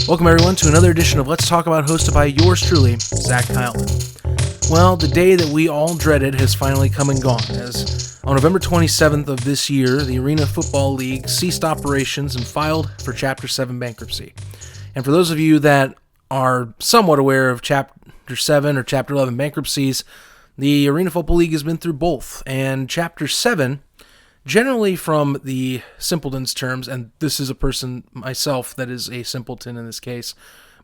Welcome everyone to another edition of Let's Talk About, hosted by yours truly, Zach Kyleman. Well, the day that we all dreaded has finally come and gone, as on November 27th of this year, the Arena Football League ceased operations and filed for Chapter 7 bankruptcy. And for those of you that are somewhat aware of Chapter 7 or Chapter 11 bankruptcies, the Arena Football League has been through both, and Chapter 7, generally from the simpleton's terms, and this is a person, myself, that is a simpleton in this case,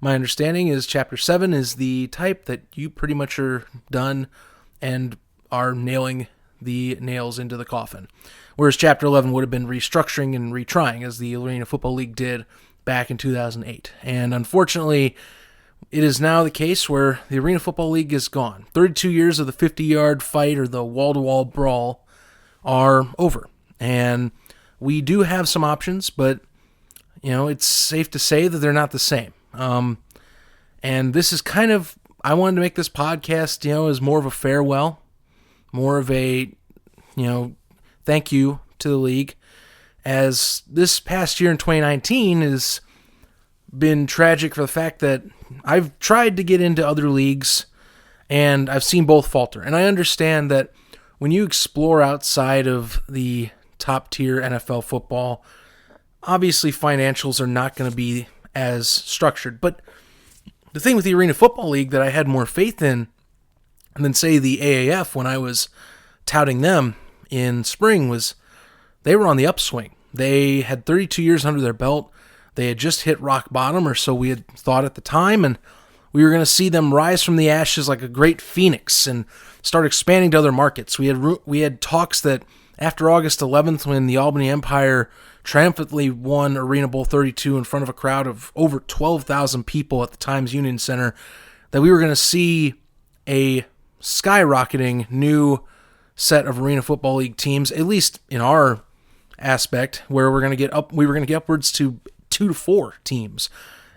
my understanding is Chapter 7 is the type that you pretty much are done and are nailing the nails into the coffin. Whereas Chapter 11 would have been restructuring and retrying, as the Arena Football League did back in 2008. And unfortunately, it is now the case where the Arena Football League is gone. 32 years of the 50-yard fight or the wall-to-wall brawl are over. And we do have some options, but, it's safe to say that they're not the same. And this is kind of, I wanted to make this podcast, as more of a farewell, more of a, thank you to the league, as this past year in 2019 has been tragic for the fact that I've tried to get into other leagues and I've seen both falter. And I understand that when you explore outside of the top tier NFL football, obviously financials are not going to be as structured. But the thing with the Arena Football League that I had more faith in than, say, the AAF when I was touting them in spring was they were on the upswing. They had 32 years under their belt. They had just hit rock bottom, or so we had thought at the time, and we were going to see them rise from the ashes like a great phoenix and start expanding to other markets. We had talks that after August 11th, when the Albany Empire triumphantly won Arena Bowl 32 in front of a crowd of over 12,000 people at the Times Union Center, that we were going to see a skyrocketing new set of Arena Football League teams, at least in our aspect, where we were going to get upwards to 2 to 4 teams.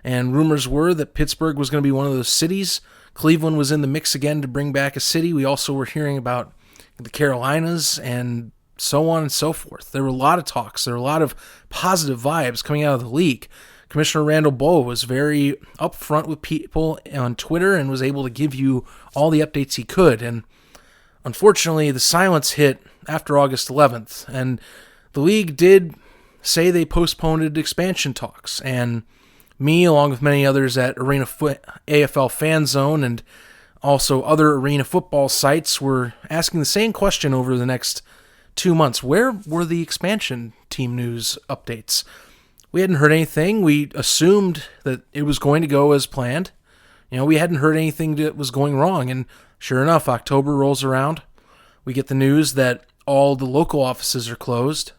And rumors were that Pittsburgh was going to be one of those cities. Cleveland was in the mix again to bring back a city. We also were hearing about the Carolinas and so on and so forth. There were a lot of talks. There were a lot of positive vibes coming out of the league. Commissioner Randall Bowe was very upfront with people on Twitter and was able to give you all the updates he could. And unfortunately, the silence hit after August 11th. And the league did say they postponed expansion talks. And me, along with many others at AFL Fan Zone and also other arena football sites, were asking the same question over the next 2 months. Where were the expansion team news updates? We hadn't heard anything. We assumed that it was going to go as planned. We hadn't heard anything that was going wrong. And sure enough, October rolls around. We get the news that all the local offices are closed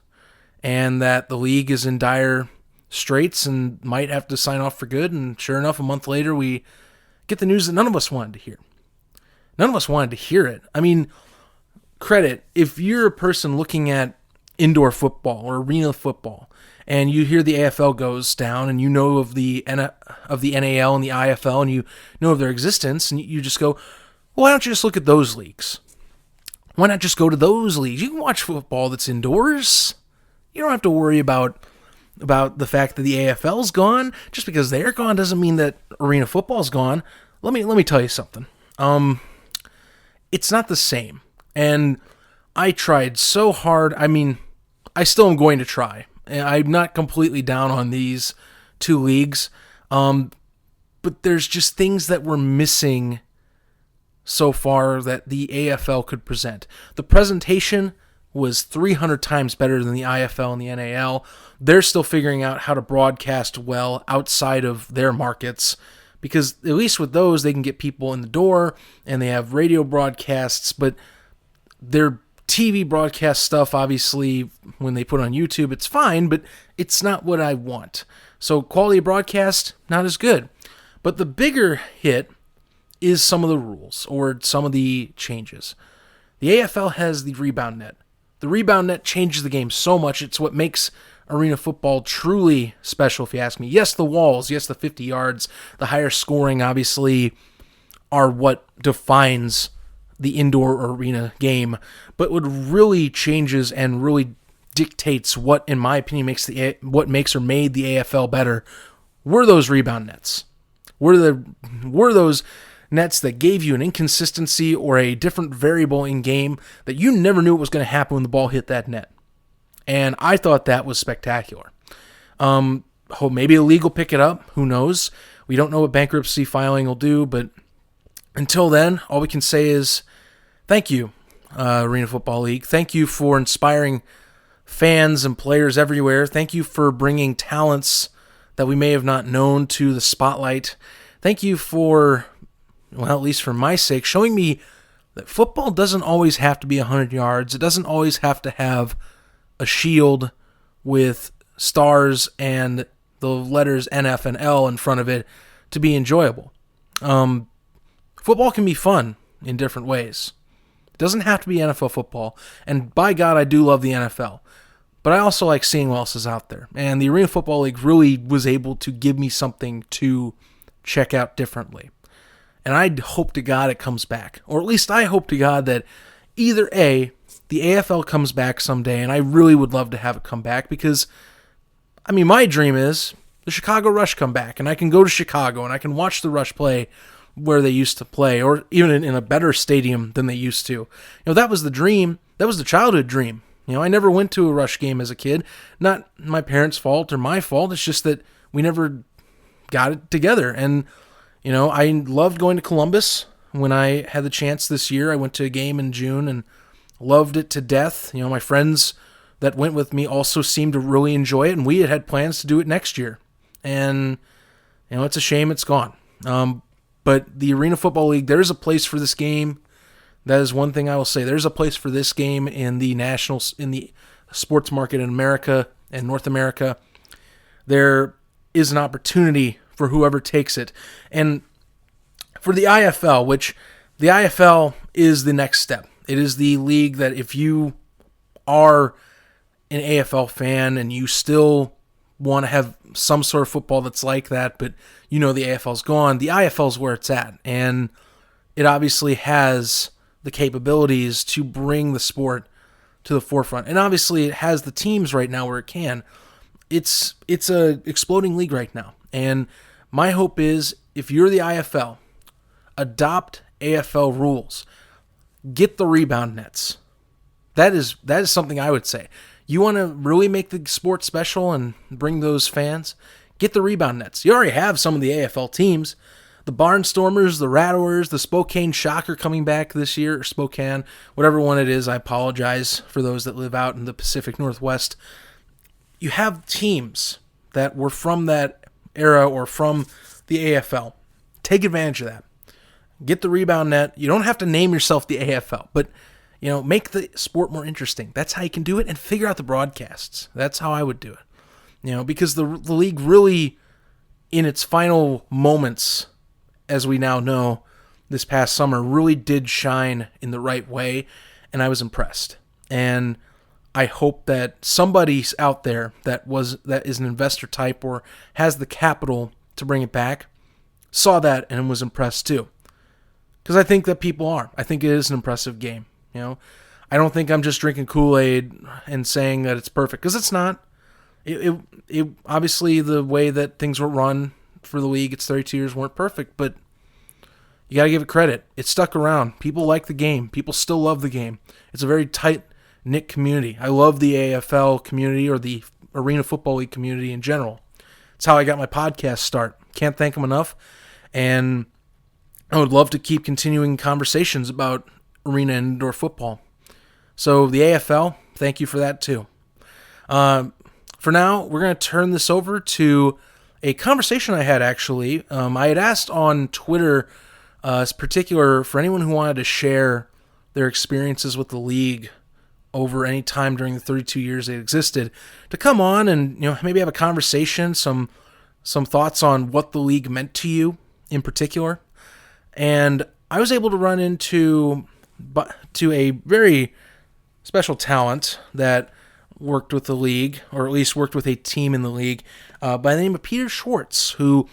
and that the league is in dire straits and might have to sign off for good. And sure enough, a month later, we get the news that none of us wanted to hear. None of us wanted to hear it. I mean, credit, if you're a person looking at indoor football or arena football and you hear the AFL goes down and you know of the NAL and the IFL and you know of their existence, and you just go, well, why don't you just look at those leagues? Why not just go to those leagues? You can watch football that's indoors. You don't have to worry about the fact that the AFL's gone. Just because they're gone doesn't mean that arena football's gone. Let me tell you something. It's not the same. And I tried so hard. I mean, I still am going to try. I'm not completely down on these two leagues. But there's just things that we're missing so far that the AFL could present. The presentation was 300 times better than the IFL and the NAL. They're still figuring out how to broadcast well outside of their markets, because at least with those, they can get people in the door and they have radio broadcasts, but their TV broadcast stuff, obviously, when they put it on YouTube, it's fine, but it's not what I want. So quality of broadcast, not as good. But the bigger hit is some of the rules or some of the changes. The AFL has the rebound net. The rebound net changes the game so much. It's what makes arena football truly special, if you ask me. Yes, the walls, yes, the 50 yards, the higher scoring, obviously, are what defines the indoor arena game. But what really changes and really dictates what, in my opinion, what makes or made the AFL better were those rebound nets. Were those nets that gave you an inconsistency or a different variable in game that you never knew what was going to happen when the ball hit that net. And I thought that was spectacular. Maybe the league will pick it up. Who knows? We don't know what bankruptcy filing will do, but until then, all we can say is thank you, Arena Football League. Thank you for inspiring fans and players everywhere. Thank you for bringing talents that we may have not known to the spotlight. Thank you for, well, at least for my sake, showing me that football doesn't always have to be 100 yards. It doesn't always have to have a shield with stars and the letters NF and L in front of it to be enjoyable. Football can be fun in different ways. It doesn't have to be NFL football. And by God, I do love the NFL. But I also like seeing what else is out there. And the Arena Football League really was able to give me something to check out differently. And I hope to God it comes back. Or at least I hope to God that either A, the AFL comes back someday, and I really would love to have it come back because, I mean, my dream is the Chicago Rush come back, and I can go to Chicago, and I can watch the Rush play where they used to play, or even in a better stadium than they used to. You know, that was the dream. That was the childhood dream. You know, I never went to a Rush game as a kid. Not my parents' fault or my fault. It's just that we never got it together. And, you know, I loved going to Columbus. When I had the chance this year, I went to a game in June and loved it to death. You know, my friends that went with me also seemed to really enjoy it, and we had plans to do it next year. And, you know, it's a shame it's gone. But the Arena Football League, there's a place for this game. That is one thing I will say. There's a place for this game in the sports market in America and North America. There is an opportunity for whoever takes it. And for the IFL, which the IFL is the next step. It is the league that if you are an AFL fan and you still want to have some sort of football that's like that, but you know the AFL's gone, the IFL's where it's at. And it obviously has the capabilities to bring the sport to the forefront. And obviously it has the teams right now where it can. It's a exploding league right now. And my hope is if you're the IFL, adopt AFL rules. Get the rebound nets. That is something I would say. You want to really make the sport special and bring those fans? Get the rebound nets. You already have some of the AFL teams. The Barnstormers, the Rattlers, the Spokane Shocker coming back this year, or Spokane, whatever one it is. I apologize for those that live out in the Pacific Northwest. You have teams that were from that era or from the AFL. Take advantage of that. Get the rebound net. You don't have to name yourself the AFL, but you know, make the sport more interesting. That's how you can do it, and figure out the broadcasts. That's how I would do it. You know, because the league really, in its final moments, as we now know, this past summer, really did shine in the right way, and I was impressed. And I hope that somebody out there that is an investor type or has the capital to bring it back saw that and was impressed too. Because I think that people are. I think it is an impressive game. You know, I don't think I'm just drinking Kool-Aid and saying that it's perfect, because it's not. It obviously the way that things were run for the league, its 32 years weren't perfect, but you got to give it credit. It stuck around. People like the game. People still love the game. It's a very tight-knit community. I love the AFL community, or the Arena Football League community in general. It's how I got my podcast start. Can't thank them enough. And I would love to keep continuing conversations about arena and indoor football. So the AFL, thank you for that too. For now, we're going to turn this over to a conversation I had actually. I had asked on Twitter, particular for anyone who wanted to share their experiences with the league over any time during the 32 years it existed, to come on and maybe have a conversation, some thoughts on what the league meant to you in particular. And I was able to run into a very special talent that worked with the league, or at least worked with a team in the league, by the name of Peter Schwartz, who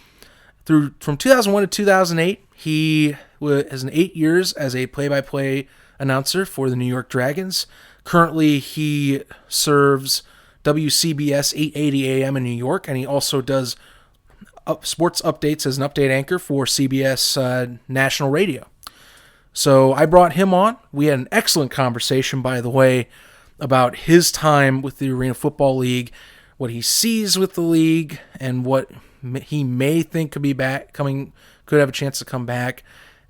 from 2001 to 2008, he has 8 years as a play-by-play announcer for the New York Dragons. Currently, he serves WCBS 880 AM in New York, and he also does sports updates as an update anchor for CBS National Radio. So I brought him on. We had an excellent conversation, by the way, about his time with the Arena Football League, what he sees with the league, and what he may think could have a chance to come back,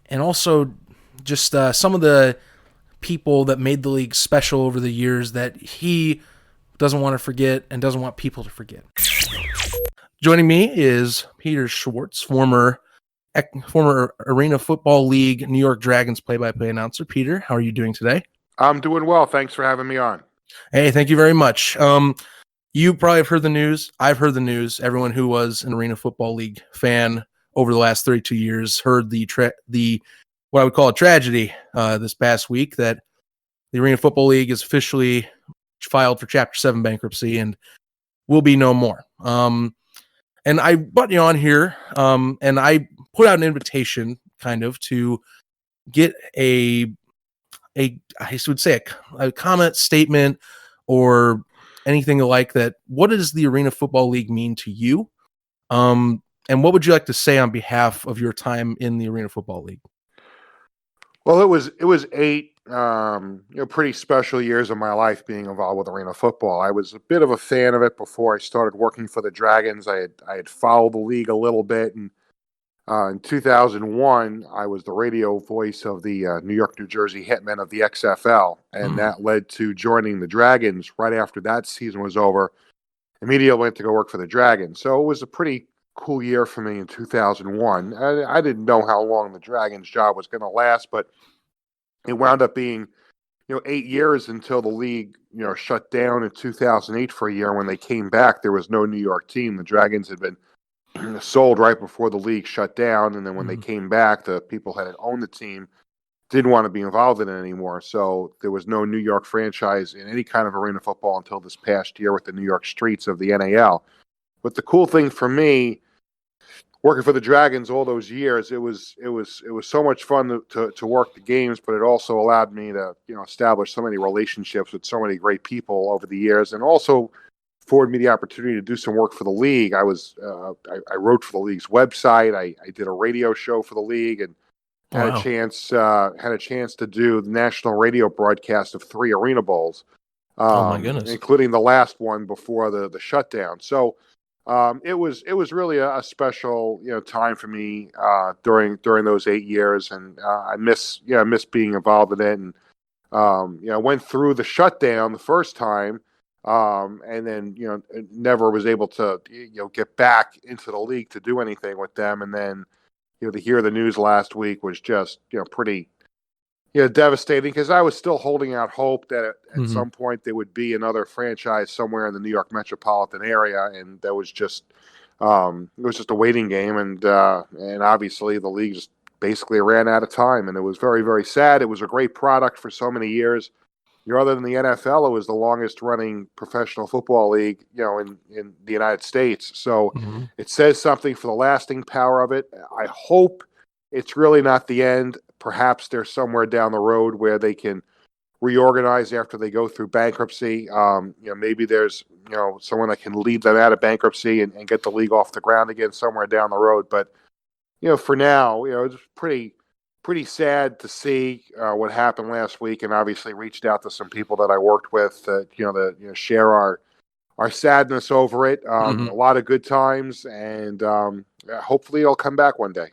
and also just some of the people that made the league special over the years that he doesn't want to forget and doesn't want people to forget. Joining me is Peter Schwartz, former Arena Football League New York Dragons play-by-play announcer. Peter, how are you doing today? I'm doing well. Thanks for having me on. Hey, thank you very much. You probably have heard the news. I've heard the news. Everyone who was an Arena Football League fan over the last 32 years heard the what I would call a tragedy this past week, that the Arena Football League is officially filed for Chapter 7 bankruptcy and will be no more. And I brought you on here, and I put out an invitation kind of to get I would say a comment, statement, or anything like that. What does the Arena Football League mean to you? And what would you like to say on behalf of your time in the Arena Football League? Well, it was 8 pretty special years of my life being involved with Arena Football. I was a bit of a fan of it before I started working for the Dragons. I had followed the league a little bit, and in 2001, I was the radio voice of the New York, New Jersey Hitmen of the XFL, and that led to joining the Dragons right after that season was over. Immediately went to go work for the Dragons. So it was a pretty cool year for me in 2001. I didn't know how long the Dragons job was going to last, but it wound up being 8 years until the league shut down in 2008 for a year. When they came back, there was no New York team. The Dragons had been sold right before the league shut down, and then when they came back, the people that had owned the team didn't want to be involved in it anymore. So there was no New York franchise in any kind of arena football until this past year with the New York Streets of the NAL. But the cool thing for me, working for the Dragons all those years, it was so much fun to work the games, but it also allowed me to establish so many relationships with so many great people over the years, and also afforded me the opportunity to do some work for the league. I wrote for the league's website. I did a radio show for the league, and had a chance to do the national radio broadcast of 3 Arena Bowls. Oh my goodness! Including the last one before the shutdown. So it was really a special time for me during those 8 years, and I miss being involved in it. And went through the shutdown the first time, and then never was able to get back into the league to do anything with them. And then to hear the news last week was just pretty devastating, because I was still holding out hope that at some point there would be another franchise somewhere in the New York metropolitan area, and that was just it was just a waiting game, and obviously the league just basically ran out of time, and it was very, very sad. It was a great product for so many years. Other than the NFL, it was the longest running professional football league in the United States. So it says something for the lasting power of it. I hope it's really not the end. Perhaps there's somewhere down the road where they can reorganize after they go through bankruptcy. Maybe there's someone that can lead them out of bankruptcy and get the league off the ground again somewhere down the road. But for now, it's pretty sad to see what happened last week, and obviously reached out to some people that I worked with that share our sadness over it. A lot of good times, and hopefully it'll come back one day.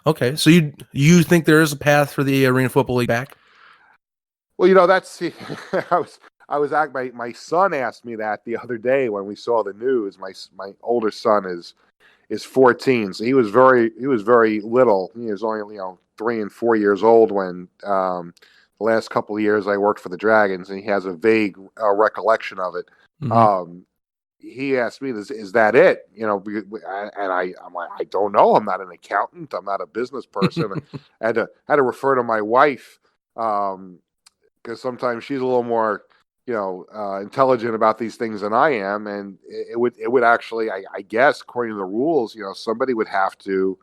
Okay, so you think there is a path for the Arena Football League back? Well, that's my son asked me that the other day when we saw the news. My older son is 14, so he was very little. He was only 3 and 4 years old when the last couple of years I worked for the Dragons, and he has a vague recollection of it. He asked me, "Is that it?" And I'm like, "I don't know. I'm not an accountant. I'm not a business person." I had to refer to my wife, because sometimes she's a little more intelligent about these things than I am, and it would actually, I guess, according to the rules, somebody would have to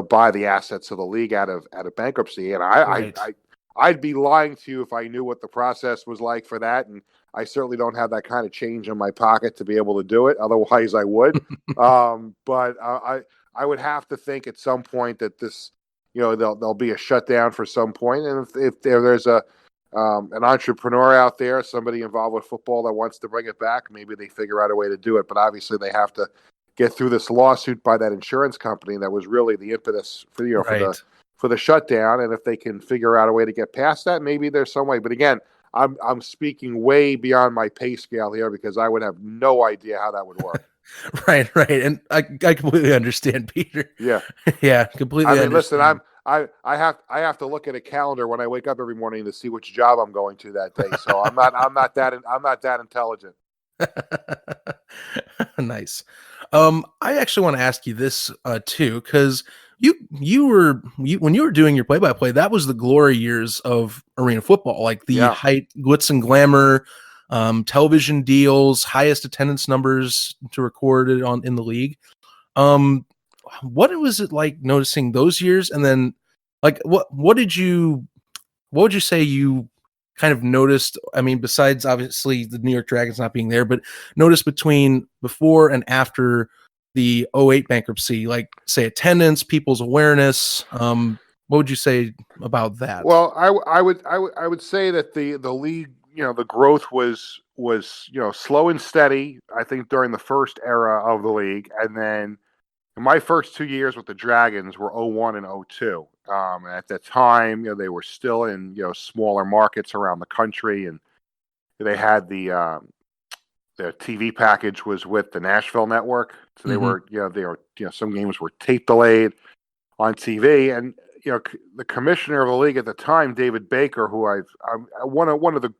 buy the assets of the league out of bankruptcy, and Right. I'd be lying to you if I knew what the process was like for that, and I certainly don't have that kind of change in my pocket to be able to do it. Otherwise, I would. But I would have to think at some point that this, there'll be a shutdown for some point, and if there's an entrepreneur out there, somebody involved with football that wants to bring it back, maybe they figure out a way to do it. But obviously, they have to get through this lawsuit by that insurance company that was really the impetus for Right. for the shutdown. And if they can figure out a way to get past that, maybe there's some way. But again, I'm speaking way beyond my pay scale here because I would have no idea how that would work. Right. And I completely understand, Peter. Yeah. Yeah, completely I mean, listen, understand. I have to look at a calendar when I wake up every morning to see which job I'm going to that day. So I'm not that intelligent. Nice. I actually want to ask you this too, because when you were doing your play-by-play, that was the glory years of arena football, like the Yeah. height, glitz and glamour, television deals, highest attendance numbers to record it on in the league. What was it like noticing those years, and then like what would you say you kind of noticed? I mean, besides obviously the New York Dragons not being there, but noticed between before and after the '08 bankruptcy, like say attendance, people's awareness. What would you say about that? Well, I would say that the league, the growth was slow and steady. I think during the first era of the league, and then my first 2 years with the Dragons were '01 and '02. At that time, they were still in smaller markets around the country, and they had the TV package was with the Nashville network, so they were some games were tape delayed on TV, and the commissioner of the league at the time, David Baker, who one of the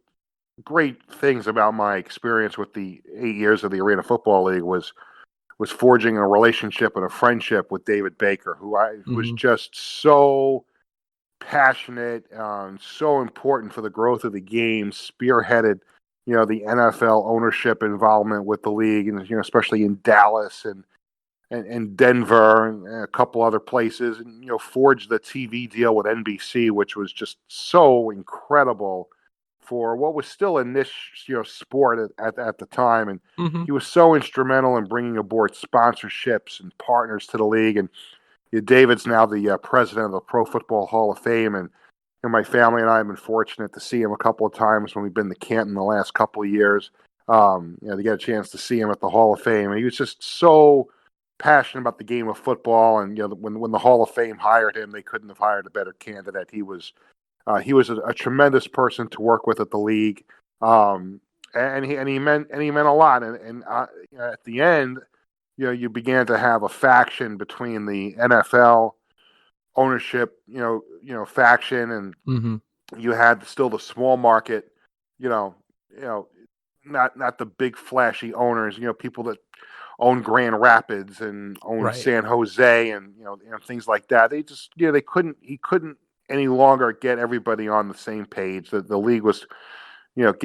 great things about my experience with the 8 years of the Arena Football League was forging a relationship and a friendship with David Baker, who was just so passionate, so important for the growth of the game, spearheaded, the NFL ownership involvement with the league, and especially in Dallas and Denver and a couple other places, and forged the TV deal with NBC, which was just so incredible for what was still a niche, sport at the time. And he was so instrumental in bringing aboard sponsorships and partners to the league. And David's now the president of the Pro Football Hall of Fame, and my family and I have been fortunate to see him a couple of times when we've been to Canton the last couple of years. To get a chance to see him at the Hall of Fame, and he was just so passionate about the game of football. And when the Hall of Fame hired him, they couldn't have hired a better candidate. He was a tremendous person to work with at the league, and he meant a lot. And at the end, you began to have a faction between the NFL ownership, faction, and you had still the small market, not the big flashy owners, people that own Grand Rapids and own San Jose and things like that. They just he couldn't any longer get everybody on the same page. The league was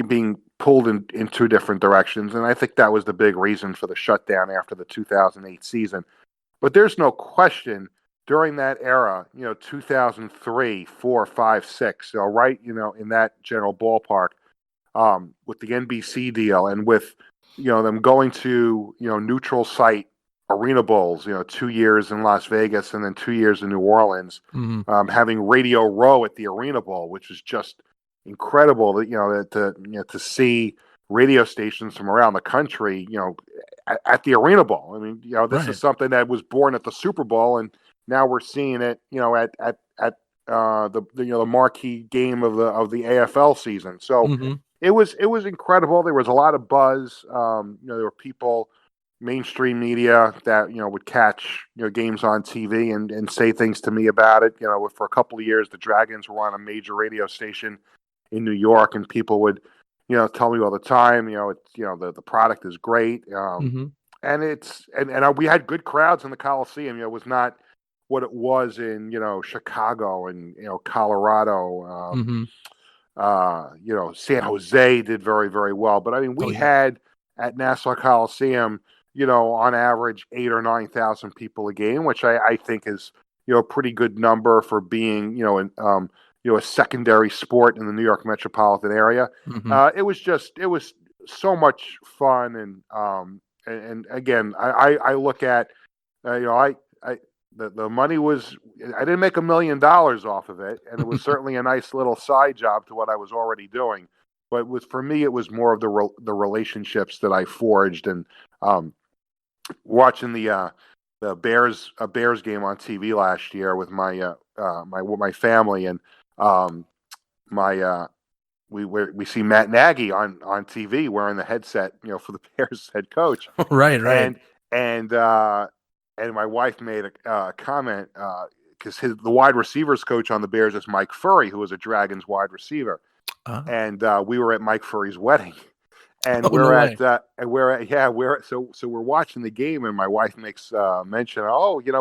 being pulled in two different directions, and I think that was the big reason for the shutdown after the 2008 season. But there's no question during that era, 2003, 4, 5, 6, right, in that general ballpark, with the NBC deal and with them going to neutral site Arena Bowls, 2 years in Las Vegas and then 2 years in New Orleans, having Radio Row at the Arena Bowl, which is just incredible that to see radio stations from around the country, at the Arena Bowl. I mean, this is something that was born at the Super Bowl, and now we're seeing it, at the marquee game of the AFL season. So it was incredible. There was a lot of buzz. There were people, mainstream media that would catch games on TV and say things to me about it. For a couple of years, the Dragons were on a major radio station in New York, and people would tell me all the time, the product is great, and we had good crowds in the Coliseum. It was not what it was in Chicago and Colorado. San Jose did very, very well, but I mean we had at Nassau Coliseum, on average 8,000 or 9,000 people a game, which I think is a pretty good number for being a secondary sport in the New York metropolitan area. It was so much fun, and again, I look at, the money was, I didn't make $1 million off of it, and it was certainly a nice little side job to what I was already doing. But for me, it was more of the relationships that I forged, and watching the Bears game on TV last year with my my family, and we see Matt Nagy on TV wearing the headset, for the Bears head coach. Right. And my wife made a comment, because the wide receivers coach on the Bears is Mike Furry, who was a Dragons wide receiver, and we were at Mike Furry's wedding, and we're watching the game, and my wife makes mention,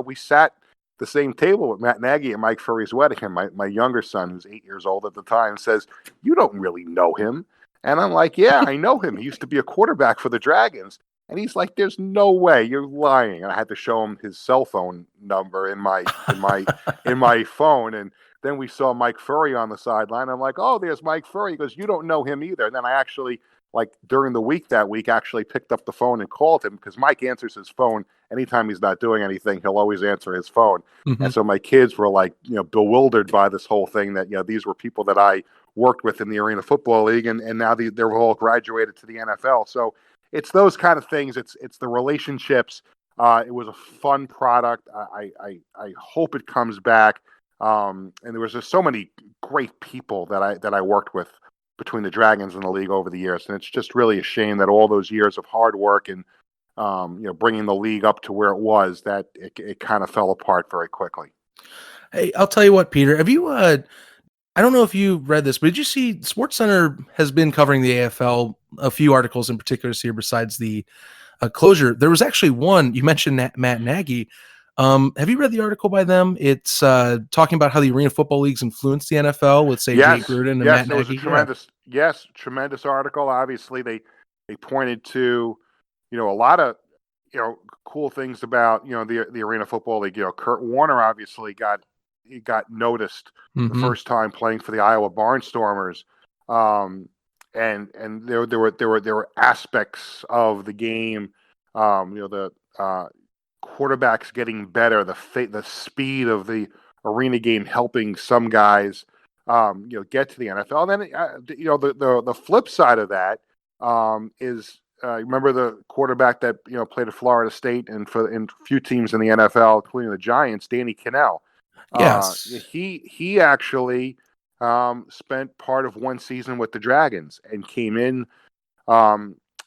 we sat the same table with Matt Nagy at Mike Furry's wedding, and my younger son, who's 8 years old at the time, says, "You don't really know him," and I'm like, "Yeah, I know him. He used to be a quarterback for the Dragons." And he's like, "There's no way, you're lying." And I had to show him his cell phone number in my phone. And then we saw Mike Furry on the sideline. I'm like, "Oh, there's Mike Furry." He goes, "You don't know him either." And then I actually, during the week that week, actually picked up the phone and called him, because Mike answers his phone anytime he's not doing anything. He'll always answer his phone. And so my kids were bewildered by this whole thing, that these were people that I worked with in the Arena Football League, and now they're all graduated to the NFL. So it's those kind of things. It's the relationships. It was a fun product. I hope it comes back. And there was just so many great people that I worked with between the Dragons and the league over the years, and it's just really a shame that all those years of hard work and bringing the league up to where it was, that it kind of fell apart very quickly. Hey, I'll tell you what, Peter. Have you? I don't know if you read this, but did you see Sports Center has been covering the AFL, a few articles in particular this year besides the closure. There was actually one, you mentioned Matt Nagy. Have you read the article by them? It's talking about how the Arena Football Leagues influenced the NFL with, say, Jay Gruden and Matt Nagy. It was a tremendous article. Obviously, they pointed to, a lot of, cool things about, the Arena Football League. Kurt Warner obviously got noticed the first time playing for the Iowa Barnstormers. And there were aspects of the game, the quarterbacks getting better, the speed of the arena game helping some guys, get to the NFL. And then, the flip side of that is, remember the quarterback that played at Florida State and for a few teams in the NFL, including the Giants, Danny Cannell. Yes, he actually spent part of one season with the Dragons and came in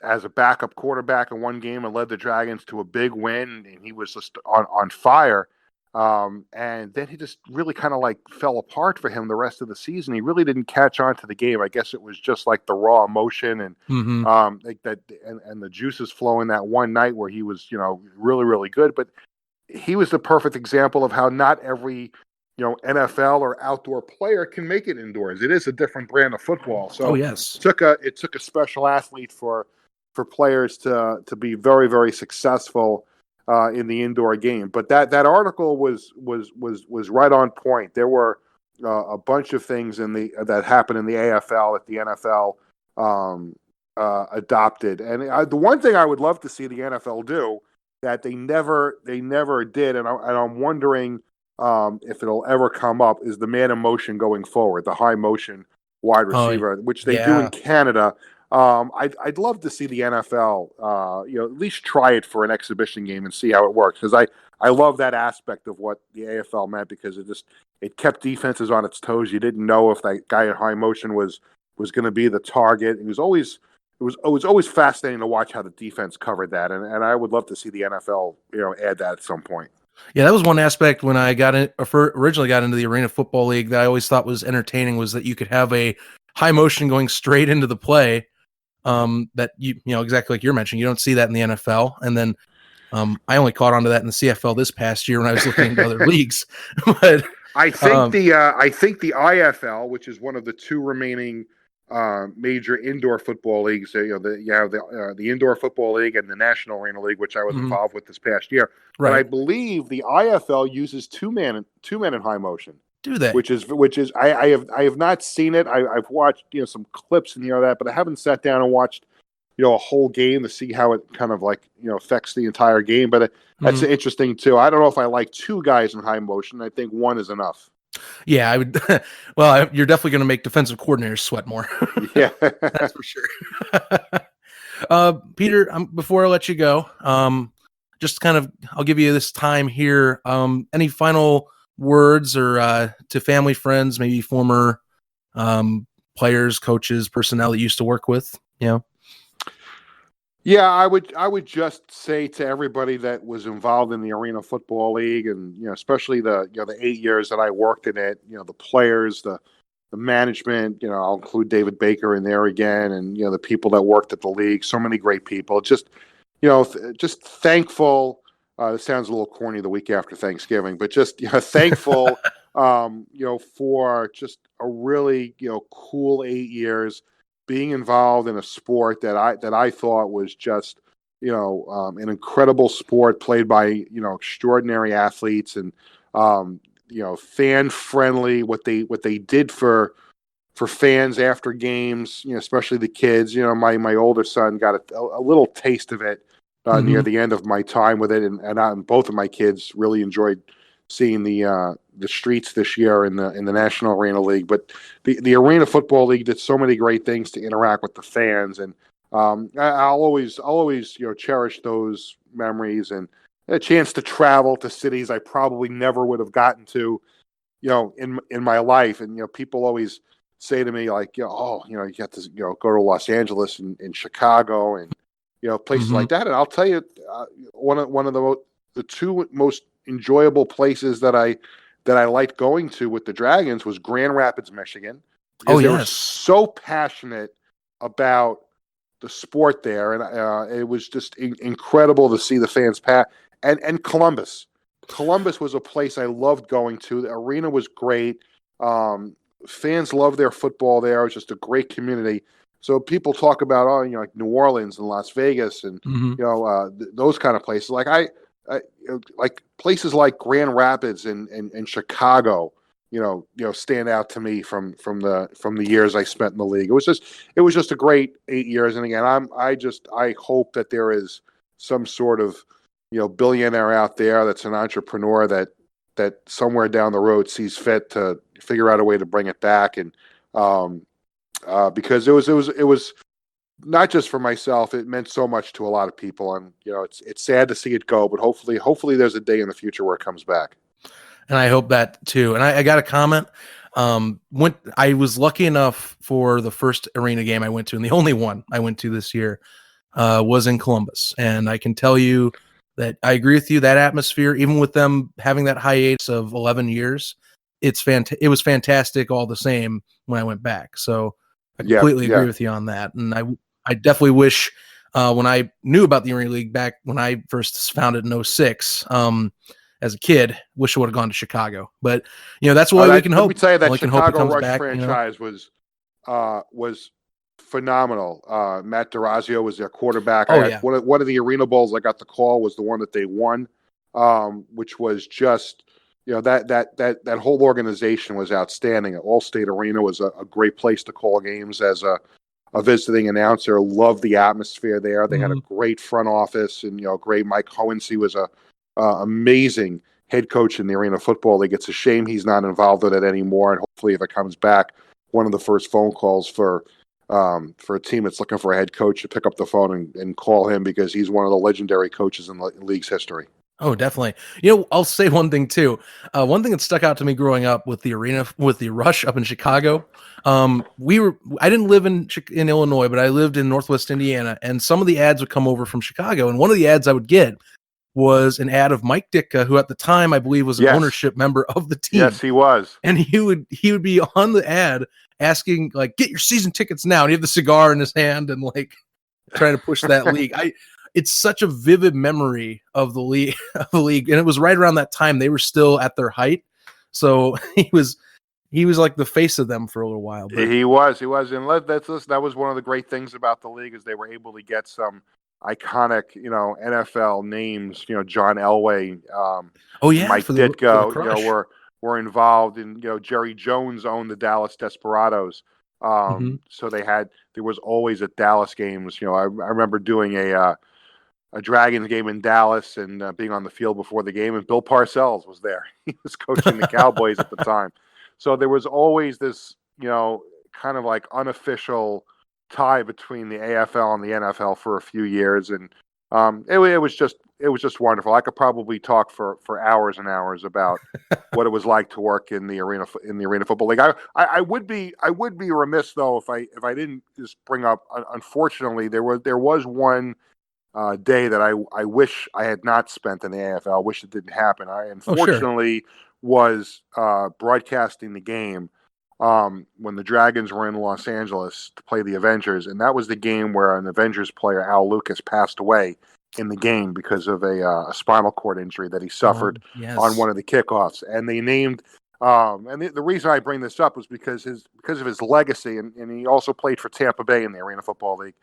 as a backup quarterback in one game and led the Dragons to a big win, and he was just on fire. And then he just really kind of fell apart for him the rest of the season. He really didn't catch on to the game. I guess it was just the raw emotion and and the juices flowing that one night where he was really, really good. But he was the perfect example of how not every NFL or outdoor player can make it indoors. It is a different brand of football. So yes, it took a special athlete for players to be very, very successful in the indoor game. But that article was right on point. There were a bunch of things that happened in the AFL that the NFL adopted. And the one thing I would love to see the NFL do that they never did, and I'm wondering if it'll ever come up, is the man in motion going forward, the high motion wide receiver, which they do in Canada. I'd love to see the NFL, at least try it for an exhibition game and see how it works, because I love that aspect of what the AFL meant, because it kept defenses on its toes. You didn't know if that guy in high motion was going to be the target. It was always fascinating to watch how the defense covered that, and I would love to see the NFL, add that at some point. Yeah, that was one aspect when I originally got into the Arena Football League that I always thought was entertaining, was that you could have a high motion going straight into the play. That exactly like you're mentioning, you don't see that in the NFL. And then I only caught on to that in the CFL this past year when I was looking into other leagues. But I think the IFL, which is one of the two remaining major indoor football leagues, the Indoor Football League and the National Arena League, which I was involved with this past year. Right. But I believe the IFL uses two men in high motion. Do they? which is I have not seen it. I've watched some clips and that, but I haven't sat down and watched a whole game to see how it kind of like affects the entire game. But that's interesting too. I don't know if I like two guys in high motion. I think one is enough. Yeah, I would. Well, you're definitely going to make defensive coordinators sweat more. Yeah, that's for sure. Peter, before I let you go, just kind of, I'll give you this time here. Any final words or to family, friends, maybe former players, coaches, personnel that you used to work with? Yeah, I would just say to everybody that was involved in the Arena Football League, and especially the 8 years that I worked in it, the players, the management, I'll include David Baker in there again, and the people that worked at the league, so many great people. Just just thankful. It sounds a little corny the week after Thanksgiving, but just thankful, for just a really cool 8 years being involved in a sport that I thought was just an incredible sport played by extraordinary athletes and fan friendly. What they did for fans after games, especially the kids. My older son got a little taste of it near the end of my time with it, and both of my kids really enjoyed seeing the streets this year in the National Arena League. But the Arena Football League did so many great things to interact with the fans, and I'll always cherish those memories and a chance to travel to cities I probably never would have gotten to in my life. And people always say to me like, you got to go to Los Angeles and Chicago and places like that. And I'll tell you, one of the two most enjoyable places that I liked going to with the Dragons was Grand Rapids, Michigan. Oh, they yes. were so passionate about the sport there, and it was just incredible to see the fans and Columbus. Columbus was a place I loved going to. The arena was great. Fans loved their football there. It was just a great community. So people talk about like New Orleans and Las Vegas and those kind of places. Like I like places like Grand Rapids and Chicago, stand out to me from the years I spent in the league. It was just a great 8 years. And again, I hope that there is some sort of billionaire out there that's an entrepreneur that somewhere down the road sees fit to figure out a way to bring it back. And because it was not just for myself, it meant so much to a lot of people, and it's sad to see it go, but hopefully there's a day in the future where it comes back. And I hope that too. And I got a comment. When I was lucky enough for the first arena game I went to, and the only one I went to this year, was in Columbus. And I can tell you that I agree with you. That atmosphere, even with them having that hiatus of 11 years, it was fantastic all the same when I went back. So I completely agree with you on that. And I definitely wish when I knew about the Arena League back when I first found it in 2006, as a kid, wish I would have gone to Chicago. But that's what we can hope. Let me tell you, that Chicago Rush back, franchise was phenomenal. Matt DeRazio was their quarterback. One of the Arena Bowls I got the call was the one that they won, which was just that whole organization was outstanding. All-State Arena was a great place to call games as a visiting announcer. Loved the atmosphere there. They had a great front office, and great Mike Hohensee was a amazing head coach in the Arena Football League. It's a shame he's not involved in it anymore, and hopefully if it comes back, one of the first phone calls for a team that's looking for a head coach to pick up the phone and call him, because he's one of the legendary coaches in the league's history. Oh, definitely. I'll say one thing too. One thing that stuck out to me growing up with the arena, with the Rush up in Chicago. I didn't live in Illinois, but I lived in Northwest Indiana, and some of the ads would come over from Chicago. And one of the ads I would get was an ad of Mike Ditka, who at the time I believe was an ownership member of the team. Yes, he was. And he would be on the ad asking like, "Get your season tickets now." And he had the cigar in his hand and like trying to push that league. It's such a vivid memory of the league, and it was right around that time they were still at their height. So he was like the face of them for a little while. But he was, and that was one of the great things about the league, is they were able to get some iconic, NFL names. John Elway, Mike Ditka, were involved in, Jerry Jones owned the Dallas Desperados. Mm-hmm. So there was always at Dallas games. I remember doing a Dragons game in Dallas and being on the field before the game, and Bill Parcells was there. He was coaching the Cowboys at the time. So there was always this, kind of like unofficial tie between the AFL and the NFL for a few years, and it was just wonderful. I could probably talk for hours and hours about what it was like to work in the arena football league. I would be remiss though if I didn't just bring up. Unfortunately, there was one day that I wish I had not spent in the AFL. I wish it didn't happen. I unfortunately was broadcasting the game when the Dragons were in Los Angeles to play the Avengers, and that was the game where an Avengers player, Al Lucas, passed away in the game because of a spinal cord injury that he suffered on one of the kickoffs. And they named, and the reason I bring this up was because of his legacy, and he also played for Tampa Bay in the Arena Football League.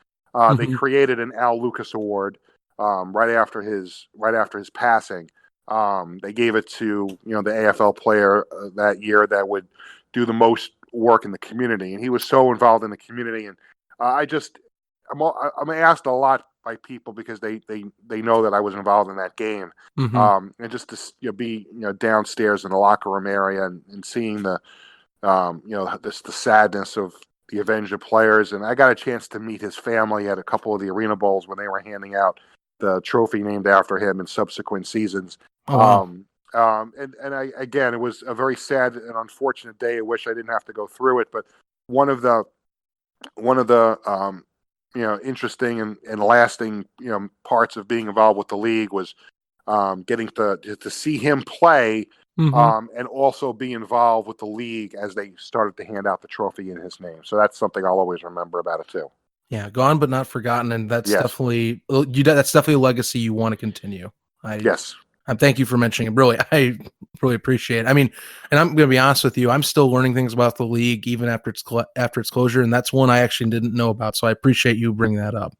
They created an Al Lucas Award right after his passing. They gave it to the AFL player that year that would do the most work in the community, and he was so involved in the community. And I'm asked a lot by people because they know that I was involved in that game, and just to be downstairs in the locker room area and seeing the the sadness of the Avenger players. And I got a chance to meet his family at a couple of the Arena Bowls when they were handing out the trophy named after him in subsequent seasons. Oh, wow. Again, it was a very sad and unfortunate day. I wish I didn't have to go through it, but one of the interesting and lasting parts of being involved with the league was getting to see him play, and also be involved with the league as they started to hand out the trophy in his name. So that's something I'll always remember about it too. Yeah, gone but not forgotten, and that's definitely a legacy you want to continue. Yes. Thank you for mentioning it. Really, I really appreciate it. I mean, and I'm going to be honest with you, I'm still learning things about the league even after its closure, and that's one I actually didn't know about. So I appreciate you bringing that up.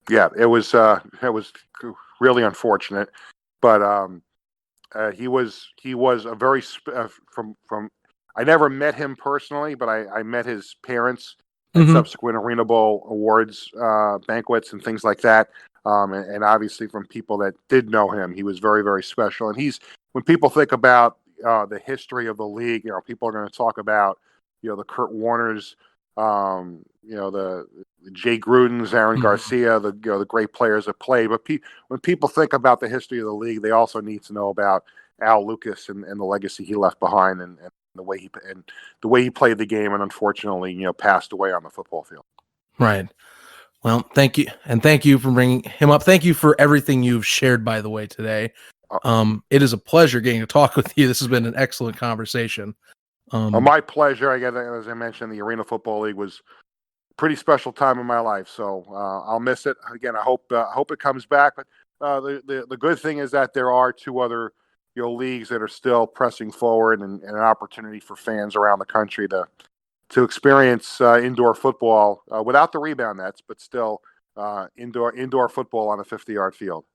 Yeah, it was really unfortunate, but he was a very from. I never met him personally, but I met his parents at subsequent Arena Bowl awards banquets and things like that. And obviously from people that did know him, he was very, very special. And when people think about the history of the league, people are going to talk about, the Kurt Warners, the Jay Grudens, Aaron Garcia, the great players that played. But when people think about the history of the league, they also need to know about Al Lucas and the legacy he left behind, and the way he played the game, and unfortunately, passed away on the football field. Right. Well, thank you. And thank you for bringing him up. Thank you for everything you've shared, by the way, today. It is a pleasure getting to talk with you. This has been an excellent conversation. My pleasure. As I mentioned, the Arena Football League was a pretty special time in my life. So I'll miss it. Again, I hope it comes back. But the good thing is that there are two other leagues that are still pressing forward, and an opportunity for fans around the country to experience indoor football without the rebound nets, but still indoor football on a 50-yard field.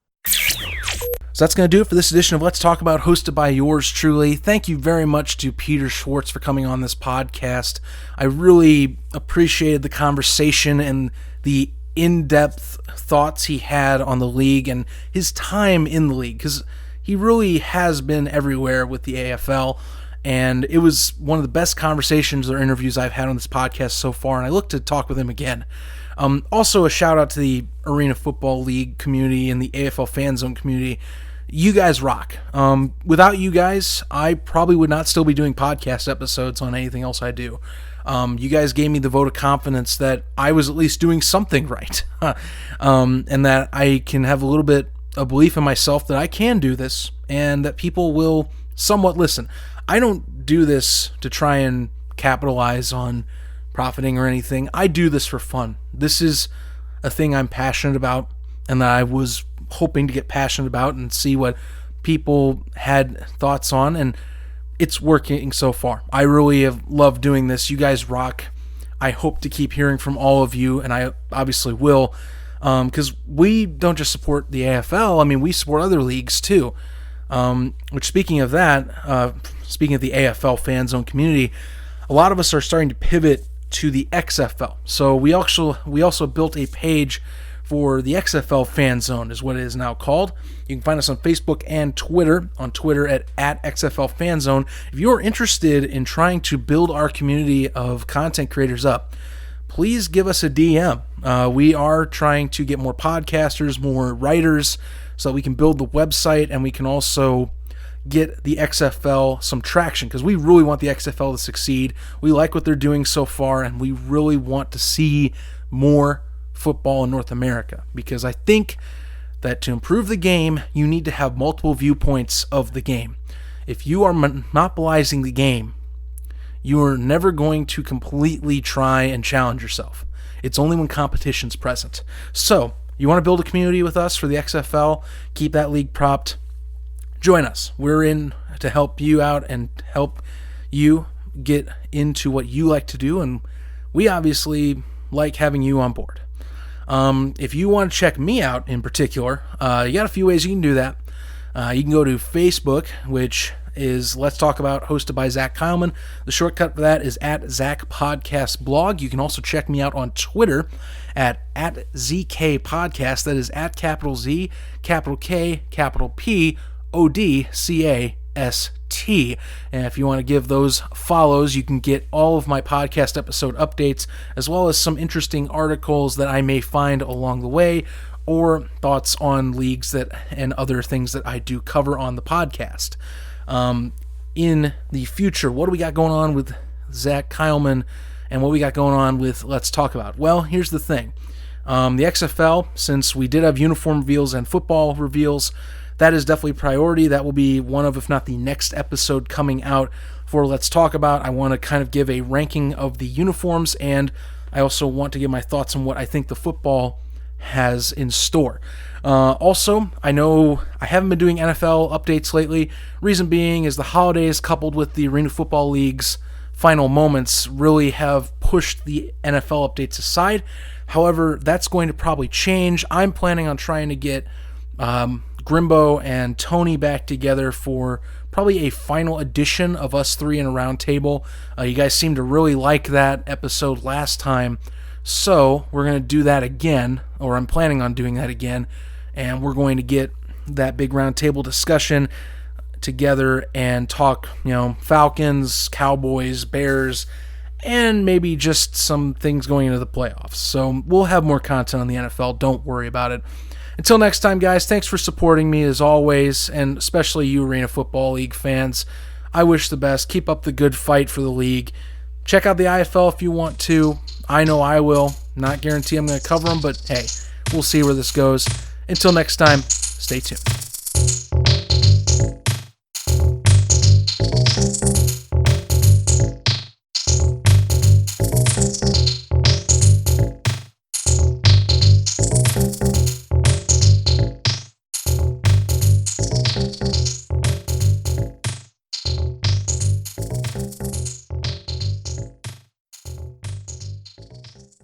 So that's going to do it for this edition of Let's Talk About, hosted by yours truly. Thank you very much to Peter Schwartz for coming on this podcast. I really appreciated the conversation and the in-depth thoughts he had on the league and his time in the league, because he really has been everywhere with the AFL. And it was one of the best conversations or interviews I've had on this podcast so far, and I look to talk with him again. Also, a shout out to the Arena Football League community and the AFL Fan Zone community. You guys rock. Without you guys, I probably would not still be doing podcast episodes on anything else I do. You guys gave me the vote of confidence that I was at least doing something right, and that I can have a little bit of belief in myself that I can do this, and that people will somewhat listen. I don't do this to try and capitalize on profiting or anything. I do this for fun. This is a thing I'm passionate about, and that I was hoping to get passionate about and see what people had thoughts on, and it's working so far. I really have loved doing this. You guys rock. I hope to keep hearing from all of you, and I obviously will, because we don't just support the AFL. I mean, we support other leagues too. Which, speaking of that, speaking of the AFL fan zone community, a lot of us are starting to pivot to the XFL. So we also built a page for the XFL fan zone, is what it is now called. You can find us on Facebook and Twitter. On Twitter at XFL fan zone. If you're interested in trying to build our community of content creators up, please give us a DM. We are trying to get more podcasters, more writers, so that we can build the website and we can also get the XFL some traction, because we really want the XFL to succeed. We like what they're doing so far, and we really want to see more football in North America, because I think that to improve the game, you need to have multiple viewpoints of the game. If you are monopolizing the game, you are never going to completely try and challenge yourself. It's only when competition's present. So, you want to build a community with us for the XFL, keep that league propped, join us. We're in to help you out and help you get into what you like to do, and we obviously like having you on board. If you want to check me out in particular, you got a few ways you can do that. You can go to Facebook, which is Let's Talk About, hosted by Zach Kyleman. The shortcut for that is at Zach Podcast Blog. You can also check me out on Twitter at ZK Podcast. That is at capital Z, capital K, capital P, ODCAST. And if you want to give those follows, you can get all of my podcast episode updates, as well as some interesting articles that I may find along the way, or thoughts on leagues and other things that I do cover on the podcast. In the future, what do we got going on with Zach Kyleman, and what we got going on with Let's Talk About? Well, here's the thing. The XFL, since we did have uniform reveals and football reveals, that is definitely a priority. That will be one of, if not the next episode coming out for Let's Talk About. I want to kind of give a ranking of the uniforms, and I also want to give my thoughts on what I think the football has in store. Also, I know I haven't been doing NFL updates lately. Reason being is the holidays coupled with the Arena Football League's final moments really have pushed the NFL updates aside. However, that's going to probably change. I'm planning on trying to get Grimbo and Tony back together for probably a final edition of us three in a round table. You guys seem to really like that episode last time, so we're going to do that again, or I'm planning on doing that again, and we're going to get that big round table discussion together and talk, Falcons, Cowboys, Bears, and maybe just some things going into the playoffs. So we'll have more content on the NFL. Don't worry about it. Until next time, guys, thanks for supporting me as always, and especially you Arena Football League fans. I wish the best. Keep up the good fight for the league. Check out the IFL if you want to. I know I will. Not guarantee I'm going to cover them, but hey, we'll see where this goes. Until next time, stay tuned.